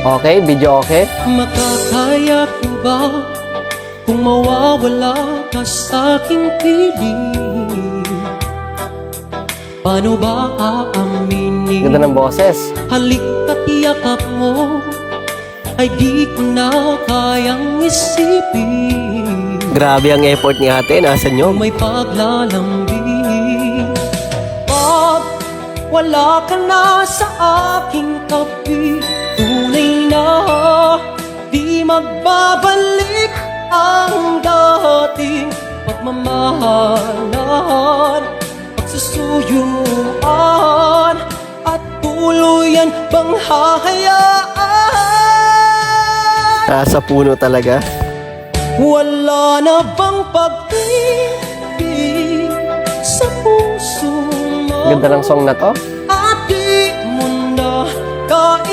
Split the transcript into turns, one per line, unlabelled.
Okay, video okay?
Makakaya ko ba kung mawawala ka sa aking piling? Paano ba aaminin?
Ganda ng boses.
Halik at yakap mo ay di ko na kayang isipin.
Grabe ang effort ni ate, nasan
Kung
yun?
may paglalambing, pag wala ka na sa aking tabi, tunay na di magbabalik ang dating pagmamahalan, pagsusuyuan, at tuluyan bang hahayaan?
Nasa puno talaga.
Wala na bang pag-ibig sa puso mo?
Ganda ng song na to.
At di mo na kailangan